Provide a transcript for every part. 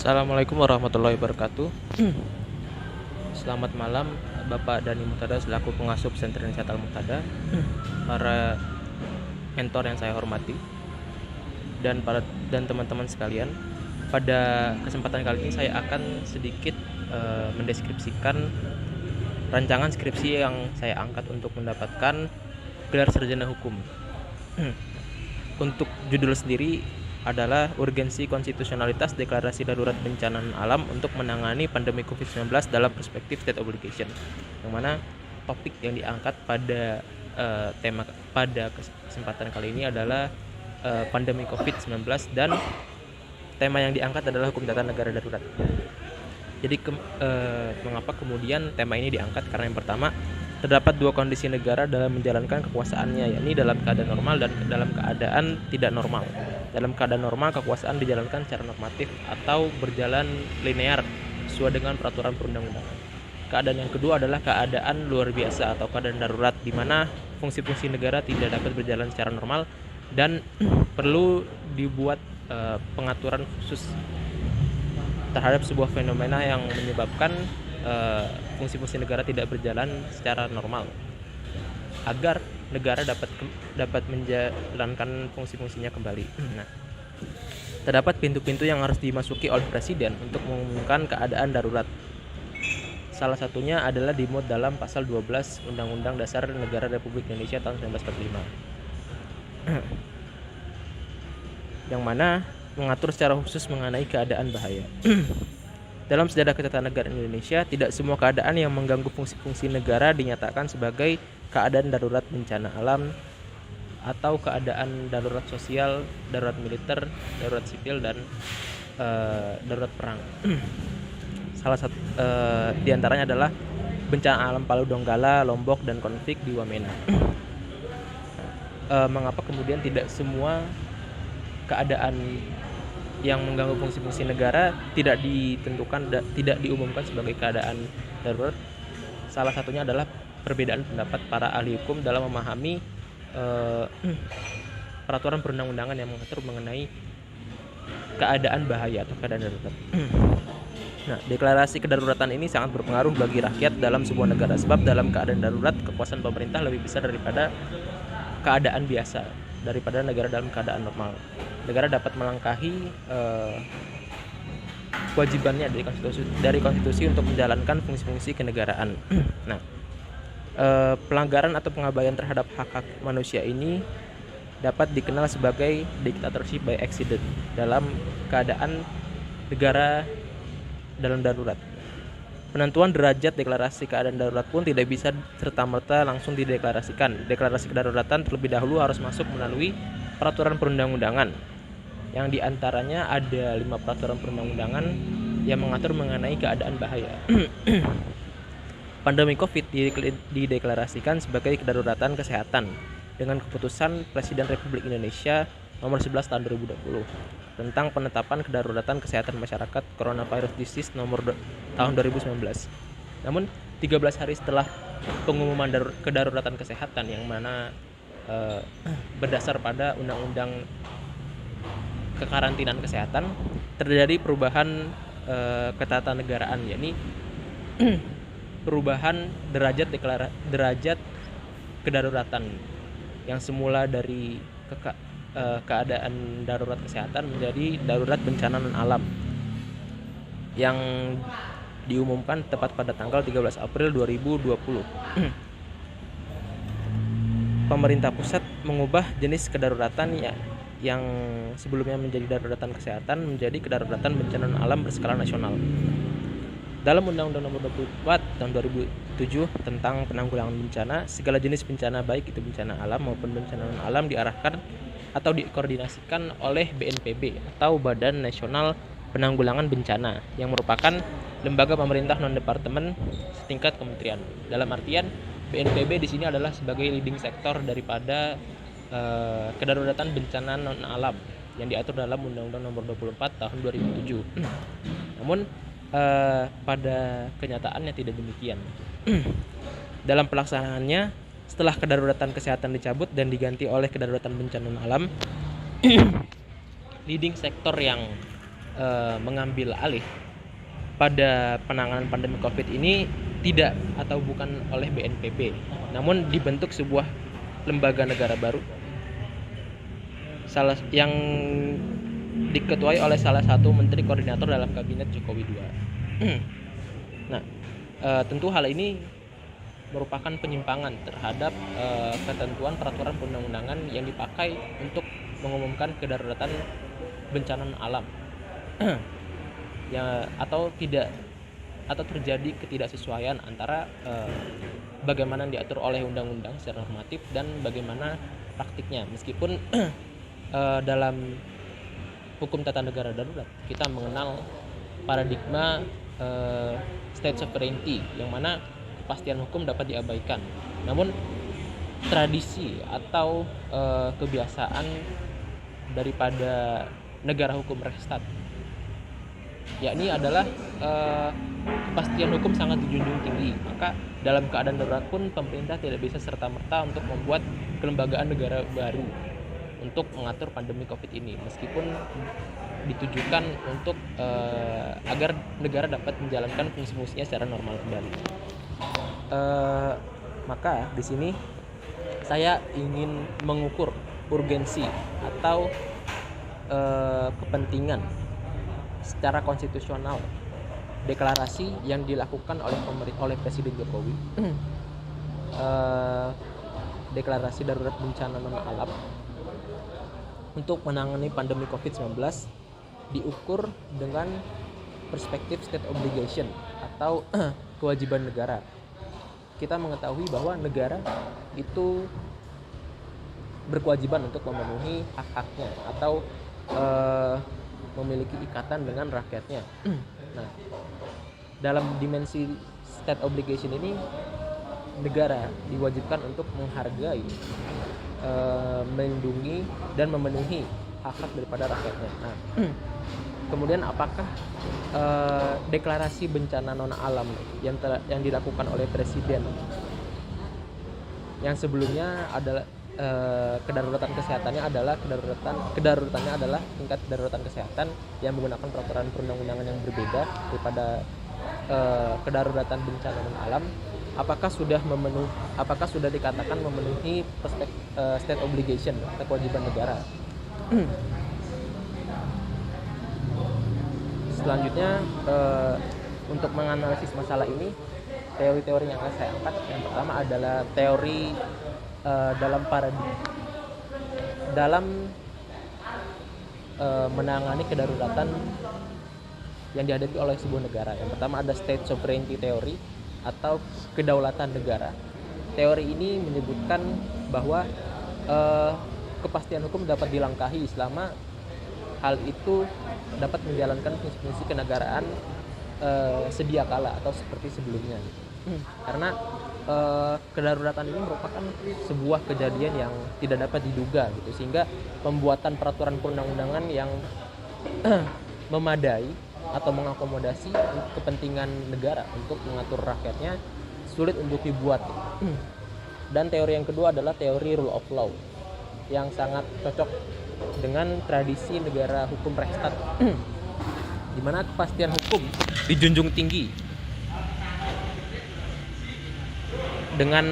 Assalamualaikum warahmatullahi wabarakatuh. Selamat malam Bapak Dani Muhtada selaku pengasuh Pesantren Wisata Al-Muhtada, para mentor yang saya hormati, dan teman-teman sekalian. Pada kesempatan kali ini saya akan sedikit mendeskripsikan rancangan skripsi yang saya angkat untuk mendapatkan gelar sarjana hukum. Untuk judul sendiri adalah urgensi konstitusionalitas deklarasi darurat bencana alam untuk menangani pandemi COVID-19 dalam perspektif state obligation, yang mana topik yang diangkat pada tema pada kesempatan kali ini adalah pandemi COVID-19, dan tema yang diangkat adalah hukum tata negara darurat. Jadi mengapa kemudian tema ini diangkat? Karena yang pertama, terdapat dua kondisi negara dalam menjalankan kekuasaannya, yakni dalam keadaan normal dan dalam keadaan tidak normal. Dalam keadaan normal, kekuasaan dijalankan secara normatif atau berjalan linear sesuai dengan peraturan perundang-undangan. Keadaan yang kedua adalah keadaan luar biasa atau keadaan darurat, di mana fungsi-fungsi negara tidak dapat berjalan secara normal dan perlu dibuat pengaturan khusus terhadap sebuah fenomena yang menyebabkan fungsi-fungsi negara tidak berjalan secara normal, agar negara dapat menjalankan fungsi-fungsinya kembali. Nah, terdapat pintu-pintu yang harus dimasuki oleh presiden untuk mengumumkan keadaan darurat. Salah satunya adalah dimuat dalam pasal 12 Undang-Undang Dasar Negara Republik Indonesia tahun 1945, yang mana mengatur secara khusus mengenai keadaan bahaya. Dalam sejarah ketatanegaraan Indonesia, tidak semua keadaan yang mengganggu fungsi-fungsi negara dinyatakan sebagai keadaan darurat bencana alam atau keadaan darurat sosial, darurat militer, darurat sipil, dan darurat perang. Salah satu diantaranya adalah bencana alam Palu Donggala, Lombok, dan konflik di Wamena. Mengapa kemudian tidak semua keadaan yang mengganggu fungsi-fungsi negara tidak tidak diumumkan sebagai keadaan darurat? Salah satunya adalah perbedaan pendapat para ahli hukum dalam memahami peraturan perundang-undangan yang mengatur mengenai keadaan bahaya atau keadaan darurat. Nah, deklarasi kedaruratan ini sangat berpengaruh bagi rakyat dalam sebuah negara, sebab dalam keadaan darurat kekuasaan pemerintah lebih besar daripada keadaan biasa, daripada negara dalam keadaan normal. Negara dapat melangkahi kewajibannya dari konstitusi untuk menjalankan fungsi-fungsi kenegaraan. Nah, pelanggaran atau pengabaian terhadap hak-hak manusia ini dapat dikenal sebagai dictatorship by accident dalam keadaan negara dalam darurat. Penentuan derajat deklarasi keadaan darurat pun tidak bisa serta-merta langsung dideklarasikan. Deklarasi kedaruratan terlebih dahulu harus masuk melalui peraturan perundang-undangan, yang diantaranya ada 5 peraturan perundang-undangan yang mengatur mengenai keadaan bahaya. Pandemi COVID dideklarasikan sebagai kedaruratan kesehatan dengan keputusan Presiden Republik Indonesia nomor 11 tahun 2020 tentang penetapan kedaruratan kesehatan masyarakat coronavirus disease nomor tahun 2019. Namun 13 hari setelah pengumuman kedaruratan kesehatan, yang mana berdasar pada Undang-Undang Kekarantinaan Kesehatan, terjadi perubahan ketatanegaraan, yakni perubahan derajat kedaruratan yang semula dari keadaan darurat kesehatan menjadi darurat bencana alam, yang diumumkan tepat pada tanggal 13 April 2020. Pemerintah pusat mengubah jenis kedaruratan yang sebelumnya menjadi daruratan kesehatan menjadi kedaruratan bencana alam berskala nasional. Dalam Undang-Undang Nomor 24 Tahun 2007 tentang penanggulangan bencana, segala jenis bencana, baik itu bencana alam maupun bencana non-alam, diarahkan atau dikoordinasikan oleh BNPB atau Badan Nasional Penanggulangan Bencana, yang merupakan lembaga pemerintah non-departemen setingkat kementerian. Dalam artian, BNPB di sini adalah sebagai leading sektor daripada kedaruratan bencana non-alam yang diatur dalam Undang-Undang Nomor 24 Tahun 2007. Namun pada kenyataannya tidak demikian. Dalam pelaksanaannya, setelah kedaruratan kesehatan dicabut dan diganti oleh kedaruratan bencana alam, leading sektor yang mengambil alih pada penanganan pandemi COVID ini tidak atau bukan oleh BNPB, namun dibentuk sebuah lembaga negara baru yang diketuai oleh salah satu menteri koordinator dalam kabinet Jokowi II. Nah, tentu hal ini merupakan penyimpangan terhadap ketentuan peraturan perundang-undangan yang dipakai untuk mengumumkan kedaruratan bencana alam. Ya, atau terjadi ketidaksesuaian antara bagaimana diatur oleh undang-undang secara normatif dan bagaimana praktiknya. Meskipun dalam hukum tata negara darurat kita mengenal paradigma state sovereignty, yang mana kepastian hukum dapat diabaikan, namun tradisi atau kebiasaan daripada negara hukum Rechtsstaat, yakni adalah kepastian hukum sangat dijunjung tinggi. Maka dalam keadaan darurat pun pemerintah tidak bisa serta-merta untuk membuat kelembagaan negara baru untuk mengatur pandemi COVID ini, meskipun ditujukan untuk agar negara dapat menjalankan fungsi-fungsinya secara normal kembali. Maka di sini saya ingin mengukur urgensi atau kepentingan secara konstitusional deklarasi yang dilakukan oleh Presiden Jokowi, deklarasi darurat bencana non-alam untuk menangani pandemi COVID-19 diukur dengan perspektif state obligation atau kewajiban negara. Kita mengetahui bahwa negara itu berkewajiban untuk memenuhi hak-haknya atau memiliki ikatan dengan rakyatnya. Nah, dalam dimensi state obligation ini, negara diwajibkan untuk menghargai, melindungi dan memenuhi hak-hak daripada rakyatnya. Nah, kemudian apakah deklarasi bencana non alam yang dilakukan oleh Presiden yang sebelumnya adalah kedaruratan kesehatannya adalah kedaruratannya adalah tingkat kedaruratan kesehatan yang menggunakan peraturan perundang-undangan yang berbeda daripada kedaruratan bencana non alam, apakah sudah dikatakan memenuhi state obligation atau kewajiban negara. Selanjutnya, untuk menganalisis masalah ini, teori-teori yang akan saya angkat yang pertama adalah teori dalam menangani kedaruratan yang dihadapi oleh sebuah negara. Yang pertama ada state sovereignty theory atau kedaulatan negara. Teori ini menyebutkan bahwa kepastian hukum dapat dilangkahi selama hal itu dapat menjalankan fungsi-fungsi kenegaraan sedia kala atau seperti sebelumnya. Karena kedaruratan ini merupakan sebuah kejadian yang tidak dapat diduga gitu, sehingga pembuatan peraturan perundang-undangan yang memadai atau mengakomodasi kepentingan negara untuk mengatur rakyatnya sulit untuk dibuat. Dan teori yang kedua adalah teori rule of law yang sangat cocok dengan tradisi negara hukum Rechtsstaat, di mana kepastian hukum dijunjung tinggi dengan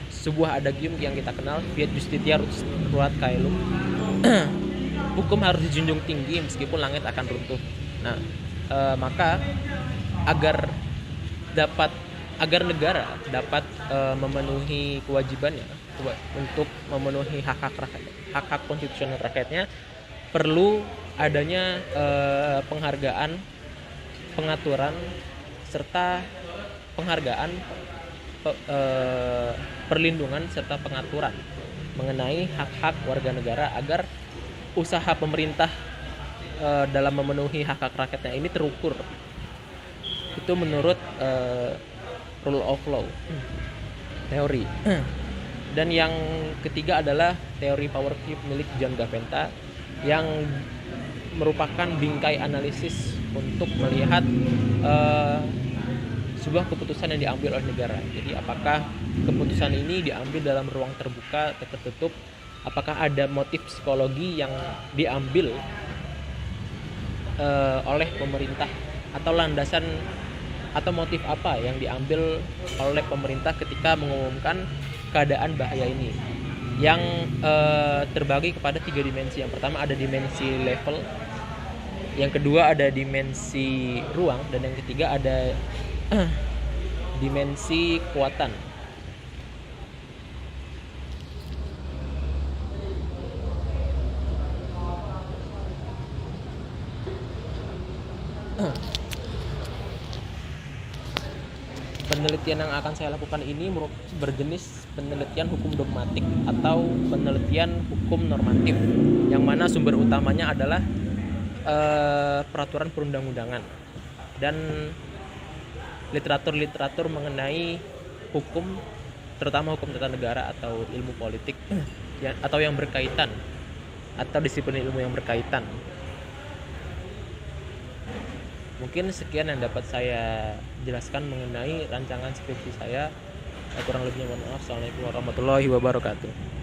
sebuah adagium yang kita kenal, fiat justitia ruat caelum. Hukum harus dijunjung tinggi meskipun langit akan runtuh. Nah, maka agar negara dapat memenuhi kewajibannya untuk memenuhi hak-hak konstitusional rakyatnya, perlu adanya penghargaan, pengaturan serta penghargaan, perlindungan serta pengaturan mengenai hak-hak warga negara agar usaha pemerintah dalam memenuhi hak-hak rakyatnya ini terukur. Itu menurut rule of law teori. Dan yang ketiga adalah teori power cube milik John Gaventa yang merupakan bingkai analisis untuk melihat sebuah keputusan yang diambil oleh negara. Jadi apakah keputusan ini diambil dalam ruang terbuka atau tertutup, apakah ada motif psikologi yang diambil oleh pemerintah, atau landasan atau motif apa yang diambil oleh pemerintah ketika mengumumkan keadaan bahaya ini, yang terbagi kepada 3 dimensi. Yang pertama ada dimensi level, yang kedua ada dimensi ruang, dan yang ketiga ada dimensi kekuatan. Penelitian yang akan saya lakukan ini berjenis penelitian hukum dogmatik atau penelitian hukum normatif, yang mana sumber utamanya adalah peraturan perundang-undangan dan literatur mengenai hukum, terutama hukum tata negara atau ilmu politik atau yang berkaitan, atau disiplin ilmu yang berkaitan. Mungkin sekian yang dapat saya jelaskan mengenai rancangan skripsi saya. Kurang lebihnya mohon maaf. Assalamualaikum warahmatullahi wabarakatuh.